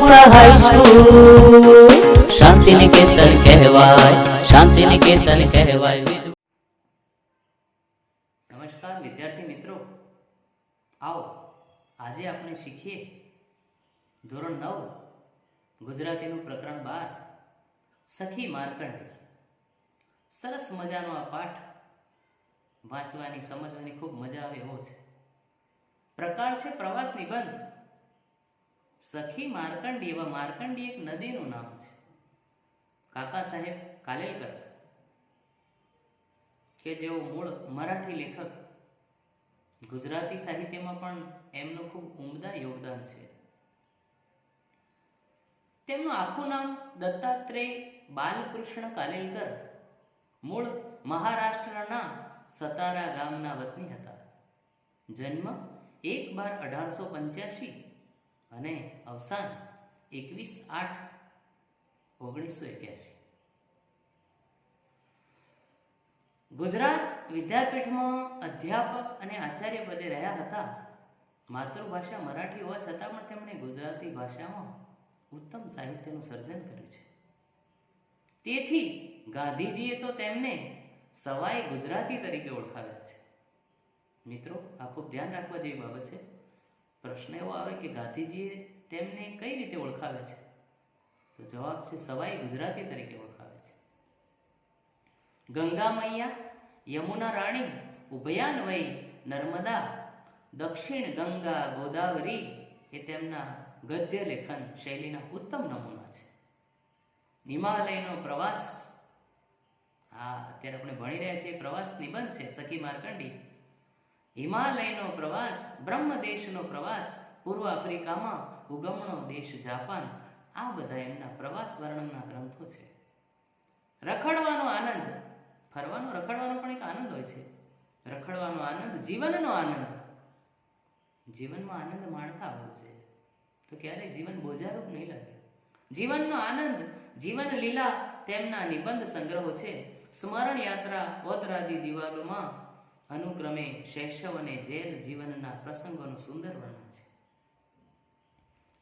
સહાય સ્કૂલ શાંતિ નિકેતન કહેવાય, શાંતિ નિકેતન કહેવાય. નમસ્કાર વિદ્યાર્થી મિત્રો, આવો આજે આપણે શીખીએ ધોરણ 9 ગુજરાતીનું પ્રકરણ 12 સખી માર્કંડી. સરસ મજાનો આ પાઠ વાંચવાની સમજવાની ખૂબ મજા આવે એવો છે. પ્રકાર છે પ્રવાસ નિબંધ. સખી માર્કંડી. એવા માર્કંડી એક નદીનું નામ છે. કાકા સાહેબ કાલેલકર કે જેઓ મૂળ મરાઠી લેખક, ગુજરાતી સાહિત્યમાં પણ એમનું ખૂબ ઉમદા યોગદાન છે. તેમનું આખું નામ દત્તાત્રેય બાલકૃષ્ણ કાલેલકર. મૂળ મહારાષ્ટ્રના સતારા ગામના વતની હતા. જન્મ 1/12/1885 અને અવસાન 21/8/1981. ગુજરાત વિદ્યાપીઠમાં અધ્યાપક અને આચાર્ય પદે રહ્યા હતા. માતૃભાષા મરાઠી હોવા છતાં પણ તેમણે ગુજરાતી ભાષામાં ઉત્તમ સાહિત્યનું સર્જન કર્યું છે. તેથી ગાંધીજીએ તો તેમને સવાઈ ગુજરાતી તરીકે ઓળખાવ્યા છે. મિત્રો, આ ખૂબ ધ્યાન રાખવા જેવી બાબત છે. પ્રશ્ન એવો આવે કે ગાંધીજીએ તેમને કઈ રીતે ઓળખાવ્યા છે, તો જવાબ છે સવાઈ ગુજરાતી તરીકે ઓળખાવે છે. ગંગા મૈયા, યમુના રાણી, ઉભયાન્વયી નર્મદા, દક્ષિણ ગંગા ગોદાવરી એ તેમના ગદ્ય લેખન શૈલીના ઉત્તમ નમૂના છે. હિમાલયનો પ્રવાસ, અત્યારે આપણે ભણી રહ્યા છીએ પ્રવાસ નિબંધ છે સખી માર્કંડી. હિમાલયનો પ્રવાસ, બ્રહ્મદેશનો પ્રવાસ, પૂર્વ આફ્રિકામાં ઉગમણો દેશ જાપાન, આ બધા એમના પ્રવાસ વર્ણનના ગ્રંથો છે. રખડવાનો આનંદ, ફરવાનો રખડવાનો પણ એક આનંદ હોય છે. રખડવાનો આનંદ, જીવનનો આનંદ. જીવનમાં આનંદ માણતા આવડવું જોઈએ, તો ક્યારેય જીવન બોજારૂપ નહીં લાગે. જીવનનો આનંદ, જીવન લીલા તેમના નિબંધ સંગ્રહો છે. સ્મરણ યાત્રા, ઓતરાદી દિવાલોમાં અનુક્રમે શૈશવ અને જેલ જીવનના પ્રસંગોનું સુંદર વર્ણન છે.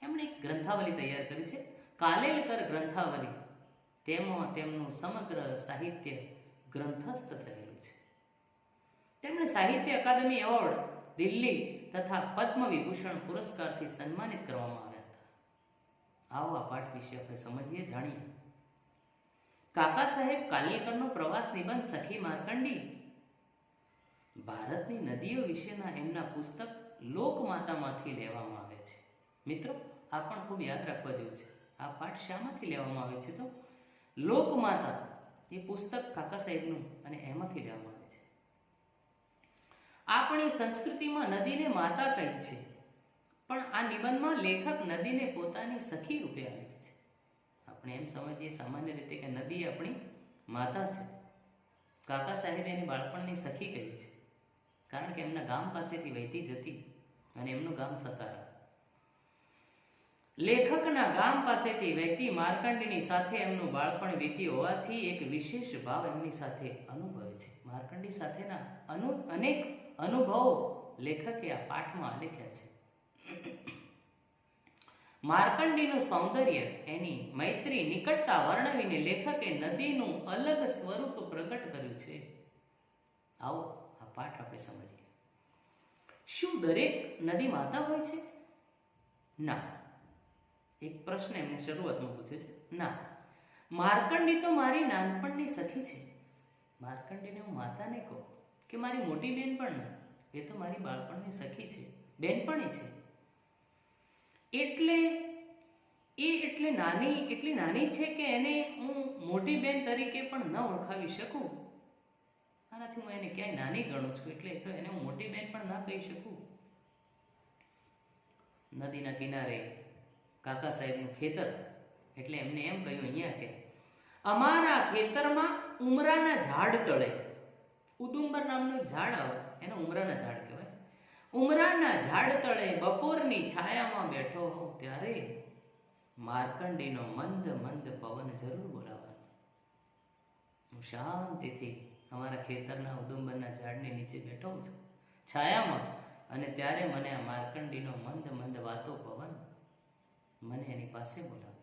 એમણે એક ગ્રંથાવલી તૈયાર કરી છે, કાલેલકર ગ્રંથાવલી. તેમાં તેમનું સમગ્ર સાહિત્ય ગ્રંથસ્થ થયેલું છે. તેમણે સાહિત્ય અકાદમી એવોર્ડ, દિલ્હી તથા પદ્મ વિભૂષણ પુરસ્કારથી સન્માનિત કરવામાં આવ્યા હતા. આવો આ પાઠ વિશે આપણે સમજીએ, જાણીએ. કાકા સાહેબ કાલેલકરનો પ્રવાસ નિબંધ સખી માર્કંડી ભારતની નદીઓ વિશેના એમના પુસ્તક લોકમાતામાંથી લેવામાં આવે છે. મિત્રો, આ પણ ખૂબ યાદ રાખવા જેવું છે. આ પાઠ શામાંથી લેવામાં આવે છે, તો લોકમાતા એ પુસ્તક કાકા સાહેબનું, અને એમાંથી લેવામાં આવે છે. આપણી સંસ્કૃતિમાં નદીને માતા કહી છે, પણ આ નિબંધમાં લેખક નદીને પોતાની સખી રૂપે આલેખે છે. આપણે એમ સમજીએ સામાન્ય રીતે કે નદી આપણી માતા છે. કાકા સાહેબે એની બાળપણની સખી કહી છે, કારણ કે એમના ગામ પાસેથી વહેતી જતી, અને એમનું ગામ સતારા. લેખકના ગામ પાસેથી વહેતી માર્કંડીની સાથે એમનું બાળપણ વીતી હોવાથી એક વિશેષ ભાવ એમની સાથે અનુભવે છે. માર્કંડી સાથેના અનેક અનુભવો લેખકે આ પાઠમાં આલેખ્યા છે. માર્કંડીનું સૌંદર્ય, એની મૈત્રી, નિકટતા વર્ણવીને લેખકે નદીનું અલગ સ્વરૂપ પ્રગટ કર્યું છે. આવો આ પાઠ આપણે સમજીએ. શું દરેક નદી માતા હોય છે? ના. એક પ્રશ્ન એમને શરૂઆતમાં પૂછ્યો છે. ના, માર્કંડી તો મારી નાનપણની સખી છે. માર્કંડીને હું માતા નહીં કહું કે મારી મોટી બેન પણ નહીં. એ તો મારી બાળપણની સખી છે, બેનપણી છે. એટલી નાની છે કે એને હું મોટી બેન તરીકે પણ ન ઓળખાવી શકું. આનાથી હું એને ક્યાંય નાની ગણું છું, એટલે તો એને હું મોટી બેન પણ ના કહી શકું. નદીના કિનારે કાકા સાહેબનું ખેતર, એટલે એમને એમ કહ્યું અહીંયા કે અમારા ખેતરમાં ઉમરાના ઝાડ તળે, ઉદુંબર નામનું એક ઝાડ આવે, એને ઉમરાના ઝાડ કહેવાય. ઉમરાના ઝાડ તળે બપોરની છાયામાં બેઠો હોઉં ત્યારે માર્કંડીનો મંદ મંદ પવન જરૂર બોલાવવાનો. હું શાંતિથી અમારા ખેતરના ઉદુંબરના ઝાડની નીચે બેઠો છું છાયામાં, અને ત્યારે મને આ માર્કંડીનો મંદ મંદ વાતો પવન મને એની પાસે બોલાવે.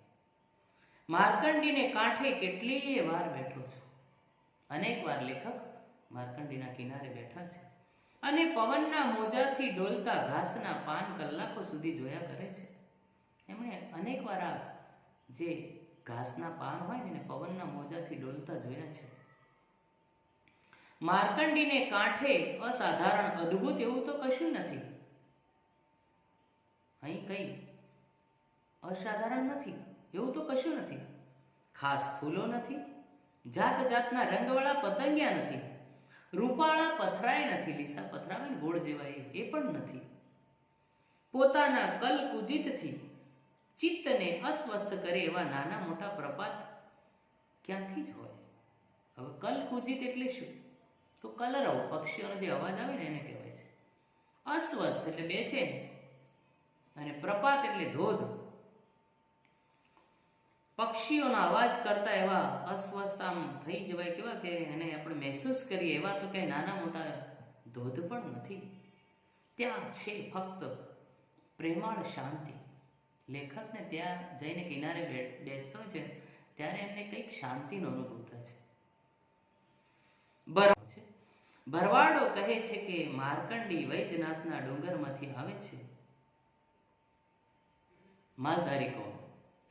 માર્કંડીને કાંઠે કેટલીય વાર બેઠો છું. અનેક વાર લેખક માર્કંડીના કિનારે બેઠા છે અને પવનના મોજાથી ડોલતા ઘાસના પાન કલાકો સુધી જોયા કરે છે. એમણે અનેક વાર આ જે ઘાસના પાન હોય ને એને પવનના મોજાથી ડોલતા જોયા છે. માર્કંડીને કાંઠે અસાધારણ અદ્ભુત એવું તો કશું નથી. અહીં કઈ અસાધારણ નથી એવું તો કશું નથી. ખાસ ફૂલો નથી, જાત જાતના રંગવાળા પતંગિયા નથી, રૂપાળા પથરાય નથી, લીસા પથરાવે ને ગોળ જેવા એ પણ નથી. પોતાના કલકુજિતથી ચિત્તને અસ્વસ્થ કરે એવા નાના મોટા પ્રપાત ક્યાંથી જ હોય. હવે કલકુજિત એટલે શું? તો કલરવ, પક્ષીઓનો જે અવાજ આવે ને એને કહેવાય છે. અસ્વસ્થ એટલે બેચેન અને પ્રપાત એટલે ધોધ. પક્ષીઓનો અવાજ કરતા એવા અસ્વસ્થ આમ થઈ જવાય કેવા કે એને આપણે મહેસૂસ કરીએ એવા તો કઈ નાના મોટા ધોધ પણ નથી. ત્યાં છે ફક્ત પ્રેમાળ શાંતિ. લેખકને ત્યાં જઈને કિનારે બેસતો છે ત્યારે એમને કંઈક શાંતિનો અનુભવ થાય છે. બરાબર છે. ભરવાડો કહે છે કે માર્કંડી વૈજનાથના ડુંગરમાંથી આવે છે. માલધારી કોમ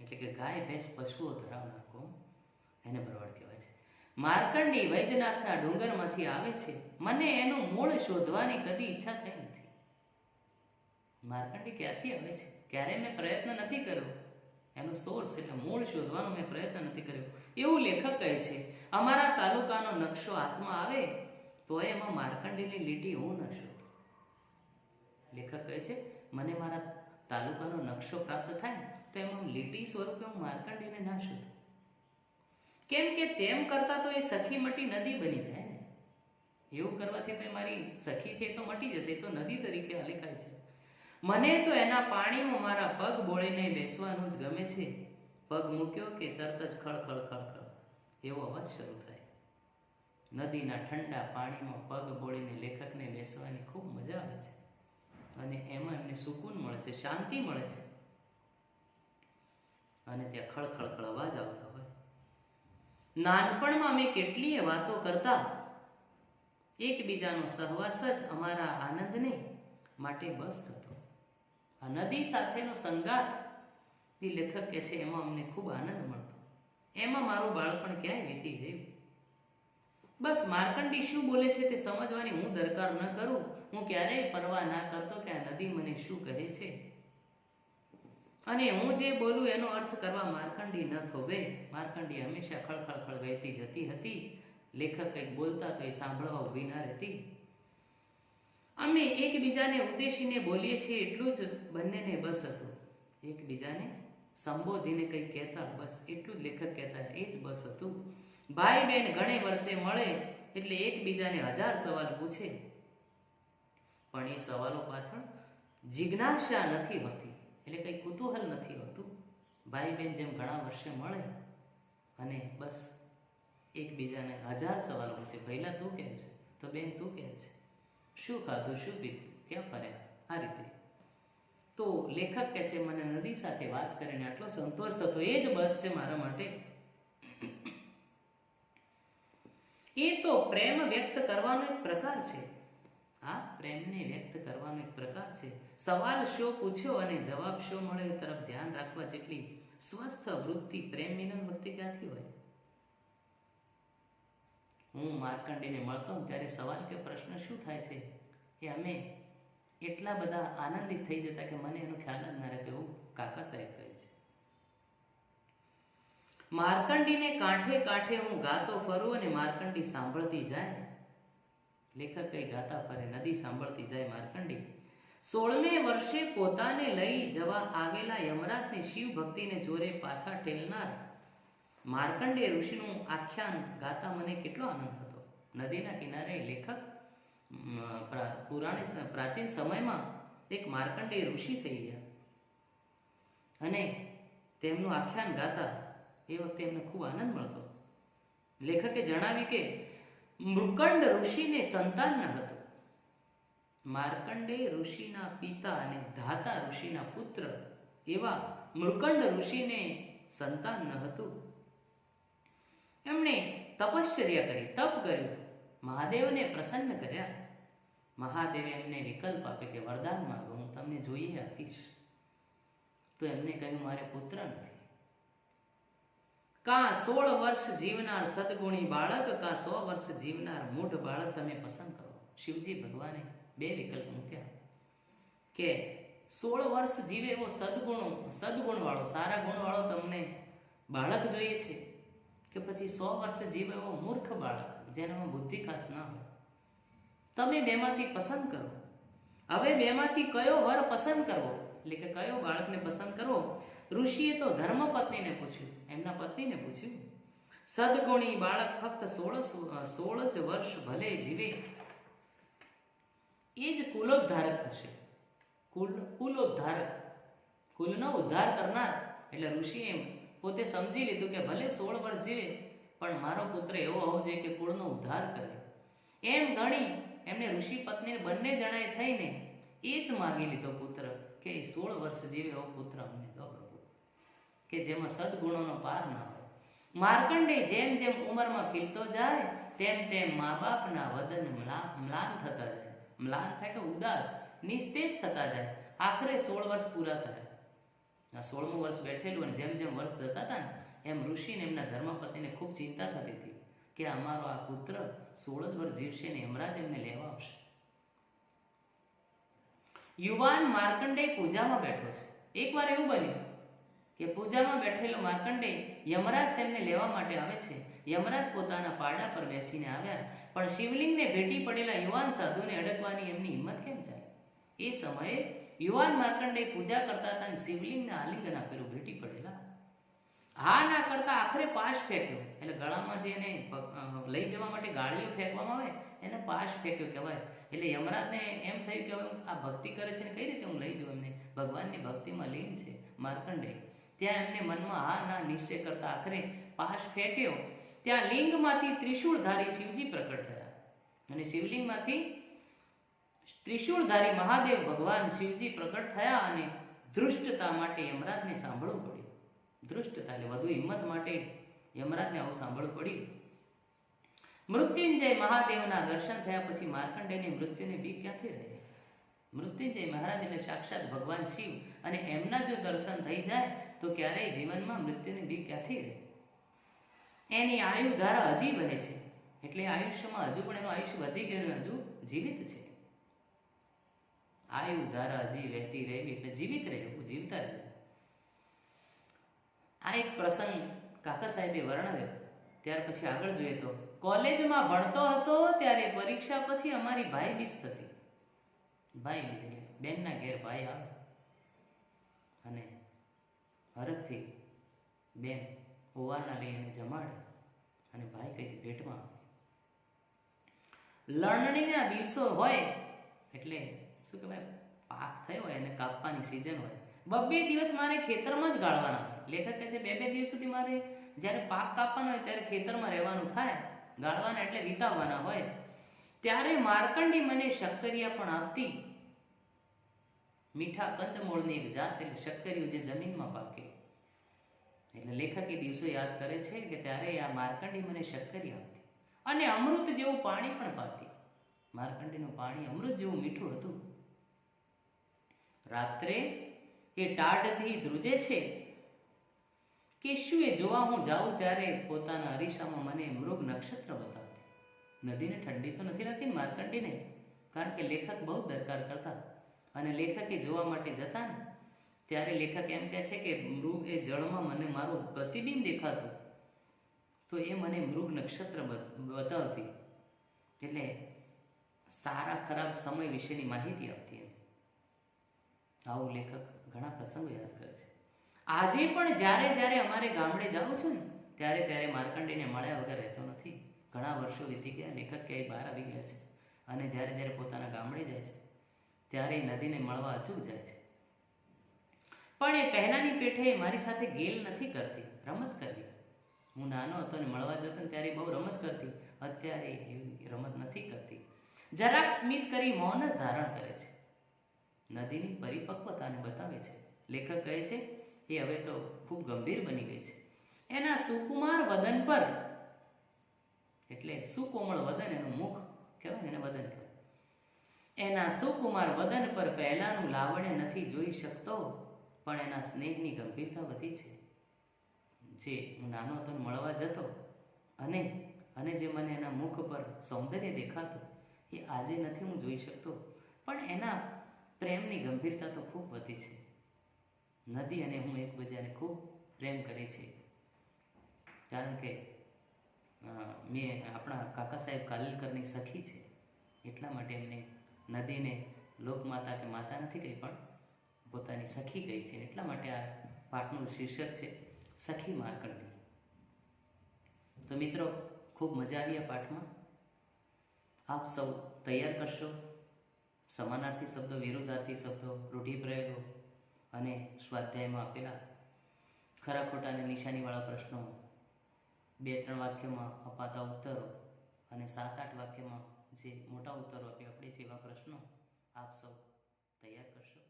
એટલે કે ગાય ભેંસ પશુઓ ધરાવનાર કોમ, એને ભરવાડ કહેવાય છે. માર્કંડી વૈજનાથના ડુંગરમાંથી આવે છે. મને એનું મૂળ શોધવાની કદી ઈચ્છા થઈ નથી. માર્કંડી ક્યાંથી આવે છે ક્યારે મેં પ્રયત્ન નથી કર્યો. એનો સોર્સ એટલે મૂળ શોધવાનો મેં પ્રયત્ન નથી કર્યો એવું લેખક કહે છે. અમારા તાલુકાનો નકશો હાથમાં આવે તો એમાં માર્કંડીની લીટી હું ન શોધું. લેખક કહે છે મને મારા તાલુકાનો નકશો પ્રાપ્ત થાય તો એમાં લીટી સ્વરૂપે હું માર્કંડીને ના શોધું. કેમ કે તેમ કરતા તો એ સખી મટી નદી બની જાય ને. એવું કરવાથી તો એ મારી સખી છે એ તો મટી જશે, એ તો નદી તરીકે આલેખાય છે. મને તો એના પાણીમાં મારા પગ બોળીને બેસવાનું જ ગમે છે. પગ મૂક્યો કે તરત જ ખળખળ ખળખળ એવો અવાજ શરૂ થાય. નદીના ઠંડા પાણીમાં પગ બોળીને લેખકને બેસવાની ખૂબ મજા આવે છે અને એમાં એમને સુકૂન મળે છે, શાંતિ મળે છે અને ત્યાં ખળખળ અવાજ આવતો હોય. નાનપણમાં અમે કેટલીય વાતો કરતા. એકબીજાનો સહવાસ જ અમારા આનંદને માટે બસ થતો. આ નદી સાથેનો સંગાત લેખક કે છે એમાં અમને ખૂબ આનંદ મળતો. એમાં મારું બાળપણ ક્યાંય વીતી ગયું. બસ માર્કંડી શું બોલે છે તે સમજવાની હું દરકાર ન કરું. હું ક્યારેય પરવા ના કરતો કે આ નદી મને શું કહે છે અને હું જે બોલું એનો અર્થ કરવા માર્કંડી ન થોભે. માર્કંડી હંમેશા ખળખળ વહેતી જતી હતી. લેખક કંઈક બોલતા તો એ સાંભળવા ઊભી ના રહેતી. અમે એકબીજાને ઉદ્દેશીને બોલીએ છીએ એટલું જ બંનેને બસ હતું. એકબીજાને સંબોધીને કંઈક કહેતા બસ એટલું જ લેખક કહેતા એ જ બસ હતું. ભાઈ બહેન ઘણે વર્ષે મળે એટલે એકબીજાને 1000 સવાલ પૂછે પણ એ સવાલો પાછળ જિજ્ઞાસા નથી હોતી, એટલે કંઈ કુતૂહલ નથી હોતું. ભાઈ બહેન જેમ ઘણા વર્ષે મળે અને બસ એકબીજાને 1000 સવાલો પૂછે. પહેલા તું કેમ છે? તો બેન તું કેમ છે? શું ખાધું, શું પીધું, ક્યાં ફર્યા? આ રીતે. તો લેખક કહે છે મને નદી સાથે વાત કરીને આટલો સંતોષ થતો. એ જ બસ છે મારા માટે. એ તો પ્રેમ વ્યક્ત કરવાનો એક પ્રકાર છે. આ પ્રેમને વ્યક્ત કરવાનો એક પ્રકાર છે. સવાલ શો પૂછ્યો અને જવાબ શો મળ્યો તરફ ધ્યાન રાખવા જેટલી સ્વસ્થ વૃત્તિ પ્રેમ મિલન વખતે ક્યાંથી હોય? હું માર્કંડીને મળતો ત્યારે સવાલ કે પ્રશ્ન શું થાય છે એ અમે એટલા બધા આનંદિત થઈ જતા કે મને એનો ખ્યાલ જ ન રહેતો એવું કાકા સાહેબ કહે છે. માર્કંડીને કાંઠે કાંઠે હું ગાતો ફરું અને માર્કંડી સાંભળતી જાય. લેખક કઈ ગાતા ફરે, નદી સાંભળતી જાય. માર્કંડી 16મે વર્ષે પોતાને લઈ જવા આવેલા યમરાજને શિવ ભક્તિને જોરે પાછા ઠેલનાર માર્કંડેય ઋષિનું આખ્યાન ગાતા મને કેટલો આનંદ થતો. નદીના કિનારે લેખક પ્રાચીન સમયમાં એક માર્કંડેય ઋષિ થઈ ગયા અને તેમનું આખ્યાન ગાતા એ વખતે એમને ખૂબ આનંદ મળતો. લેખકે જણાવ્યું કે મૃકંડ ઋષિને સંતાન ન હતું. માર્કંડેય ઋષિના પિતા અને ધાતા ઋષિના પુત્ર એવા મૃકંડ ઋષિને સંતાન ન હતું. એમણે તપશ્ચર્યા કરી, તપ કર્યું, મહાદેવને પ્રસન્ન કર્યા. મહાદેવે એમને વિકલ્પ આપે કે વરદાન માંગો, હું તમને જોઈએ આપીશ. તો એમને કહ્યું મારે પુત્ર નથી. કાં 16 વર્ષ જીવનાર સદગુણી બાળક, કાં 100 વર્ષ જીવનાર મૂઢ બાળક, તમે પસંદ કરો. શિવજી ભગવાને બે વિકલ્પ મૂક્યા કે 16 વર્ષ જીવે એવો સદગુણ વાળો, સારા ગુણ વાળો તમને બાળક જોઈએ છે, કે પછી 100 વર્ષ જીવે એવો મૂર્ખ બાળક જેનામાં બુદ્ધિ ખાસ ના હોય. તમે બેમાંથી પસંદ કરો. હવે બેમાંથી કયો વર પસંદ કરવો, એટલે કે કયો બાળકને પસંદ કરવો? ઋષિએ તો ધર્મપત્નીને પૂછ્યું, એમના પત્નીને પૂછ્યું. સદગુણી બાળક ફક્ત 16 જ વર્ષ ભલે જીવે એ જ કુલોદ્ધારક થશે. કુલોદ્ધારક, કુલનો ઉદ્ધાર કરનાર. એટલે ઋષિએ એમ પોતે સમજી લીધું કે ભલે 16 વર્ષ જીવે પણ મારો પુત્ર એવો હોવો જોઈએ કે કુળનો ઉદ્ધાર કરે. એમ ગણી એમને ઋષિ પત્નીને બંને જણાએ થઈને એ જ માગી લીધો પુત્ર, કે 16 વર્ષ જીવે એવો પુત્ર અમને દો પ્રભુ, કે જેમાં સદગુણોનો પાર ના હોય. માર્કંડે જેમ જેમ ઉંમરમાં ખીલતો જાય તેમ તેમ મા બાપના વદન મ્લાન થતા જાય. મ્લાન થાય તો ઉદાસ, નિસ્તેજ થતા જાય. આખરે 16 વર્ષ પૂરા થયા. આ 16મું વર્ષ બેઠેલું અને જેમ જેમ વર્ષ જતા હતા ને એમ ઋષિને એમના ધર્મપત્નીને ખૂબ ચિંતા થતી હતી કે અમારો આ પુત્ર 16 જ વર્ષ જીવશે ને યમરાજ એમને લેવા આવશે. યુવાન માર્કંડેય પૂજામાં બેઠો છે. એકવાર એવું બન્યું કે પૂજામાં બેઠેલો માર્કંડેય યમરાજ તેમને લેવા માટે આવે છે. યમરાજ પોતાના પારડા પર બેસીને આવ્યા, પણ શિવલિંગને ભેટી પડેલા યુવાન સાધુને અડકવાની એમની હિંમત કેમ ચાલે? એ સમયે યુવાન માર્કંડેય પૂજા કરતા હતા અને શિવલિંગને આલિંગન આપેલું ભેટી પડેલા. હા ના કરતા આખરે પાશ ફેંક્યો. એટલે ગળામાં જે એને લઈ જવા માટે ગાળીઓ ફેંકવામાં આવે એને પાશ ફેંક્યો કહેવાય. એટલે યમરાજને એમ થયું કે હવે આ ભક્તિ કરે છે ને કઈ રીતે હું લઈ જાઉં એમને? ભગવાનની ભક્તિમાં લીન છે માર્કંડેય. ત્યાં એમને મનમાં હા ના નિશ્ચય કરતા આખરે પાશ ફેંક્યો. ત્યાં લિંગમાંથી ત્રિશૂળધારી શિવજી પ્રકટ થયા અને શિવલિંગમાંથી ત્રિશૂળધારી મહાદેવ ભગવાન શિવજી પ્રકટ થયા અને ધૃષ્ટતા માટે યમરાજને સાંભળવું પડ્યું. ધૃષ્ટતા એટલે વધુ હિંમત માટે યમરાજને આવું સાંભળવું પડ્યું. મૃત્યુંજય મહાદેવના દર્શન થયા પછી માર્કંડેયને મૃત્યુની બીક ક્યાંથી રહે? મૃત્યુંજય મહારાજ એટલે સાક્ષાત ભગવાન શિવ, અને એમના જો દર્શન થઈ જાય તો ક્યારેય જીવનમાં મૃત્યુની બીક ક્યાંથી રહે? એની આયુ ધારા હજી વહે છે. એટલે આયુષ્યમાં હજુ પણ એનું આયુષ્ય વધી ગયું, હજુ જીવિત છે. આયુ ધારા હજી વહેતી રહેવી એટલે જીવિત રહેવું, જીવતા રહેવું. આ એક પ્રસંગ કાકા સાહેબે વર્ણવ્યો. ત્યાર પછી આગળ જોઈએ તો કોલેજમાં ભણતો હતો ત્યારે પરીક્ષા પછી અમારી ભાઈ બીજ થતી. ભાઈ બીજ એટલે બેનના ઘેર ભાઈ આવે અને હરખથી બેન ઓવારના લઈને જમાડે અને ભાઈ કંઈક ભેટમાં આપે. લણણીના દિવસો હોય એટલે શું કહેવાય, પાક થયો હોય અને કાપવાની સિઝન હોય. 2 દિવસ મારે ખેતરમાં જ ગાળવાના હોય. લેખક કહે છે 2 દિવસ સુધી મારે જ્યારે પાક કાપવાનો હોય ત્યારે ખેતરમાં રહેવાનું થાય, ગાળવાના એટલે વિતાવવાના હોય. ત્યારે માર્કંડી મને શક્કરિયા પણ આપતી. મીઠા કંદમૂળની એક જાત એટલે શક્કરિયું જે જમીનમાં પાકે. એટલે લેખક એ દિવસો યાદ કરે છે કે ત્યારે આ માર્કંડી મને શક્કરિયા આપતી અને અમૃત જેવું પાણી પણ પાતી. માર્કંડીનું પાણી અમૃત જેવું મીઠું હતું. રાત્રે એ ટાઢથી ધ્રુજે છે કે શું એ જોવા હું જાઉં ત્યારે પોતાના અરીસામાં મને મૃગ નક્ષત્ર બતાવતી. નદીને ઠંડી તો નથી લાગતી ને માર્કંડીને, કારણ કે લેખક બહુ દરકાર કરતા અને લેખકે જોવા માટે જતા ને ત્યારે લેખક એમ કહે છે કે મૃગ એ જળમાં મને મારું પ્રતિબિંબ દેખાતું તો એ મને મૃગ નક્ષત્ર બતાવતી. એટલે સારા ખરાબ સમય વિશેની માહિતી આપતી. એમ આવું લેખક ઘણા પ્રસંગો યાદ કરે છે. આજે પણ જ્યારે જ્યારે અમારે ગામડે જાઉં છું ને ત્યારે ત્યારે માર્કંડેયને મળ્યા વગર રહેતો નથી. ઘણા વર્ષો વીતી ગયા, લેખક ક્યાંય બહાર આવી ગયા છે અને જ્યારે જ્યારે પોતાના ગામડે જાય છે ત્યારે એ નદીને મળવા અચૂક જાય છે. પણ એ પહેલાની પેઠે મારી સાથે ગેલ નથી કરતી, રમત કરવી. હું નાનો હતો ને મળવા જતો ને ત્યારે બહુ રમત કરતી, અત્યારે એવી રમત નથી કરતી. જરાક સ્મિત કરી મૌન જ ધારણ કરે છે. નદીની પરિપક્વતાને બતાવે છે. લેખક કહે છે એ હવે તો ખૂબ ગંભીર બની ગઈ છે. એના સુકુમાર વદન પર, એટલે સુકોમળ વદન, એનું મુખ કહેવાય ને એને વદન કહેવાય. એના સુકુમાર વદન પર પહેલાનું લાવણ્ય નથી જોઈ શકતો, પણ એના સ્નેહની ગંભીરતા વધી છે. જે હું નાનો હતો ને મળવા જતો અને જે મને એના મુખ પર સૌંદર્ય દેખાતું એ આજે નથી હું જોઈ શકતો, પણ એના પ્રેમની ગંભીરતા તો ખૂબ વધી છે. નદી અને હું એકબીજાને ખૂબ પ્રેમ કરે છે, કારણ કે મેં આપણા કાકા સાહેબ કાલેલકરની સખી છે, એટલા માટે એમને નદીને લોકમાતા કે માતા નથી કહી, પણ પોતાની સખી કહી છે. એટલા માટે આ પાઠનું શીર્ષક છે સખી માર્કંડી. તો મિત્રો, ખૂબ મજા આવી આ પાઠમાં. આપ સૌ તૈયાર કરશો સમાનાર્થી શબ્દો, વિરુદ્ધાર્થી શબ્દો, રૂઢિપ્રયોગો અને સ્વાધ્યાયમાં આપેલા ખરા ખોટા અને નિશાનીવાળા પ્રશ્નો, 2-3 વાક્યોમાં અપાતા ઉત્તરો અને 7-8 વાક્યમાં જે મોટા ઉત્તરો આપે આપણે જેવા પ્રશ્નો આપ સૌ તૈયાર કરશો.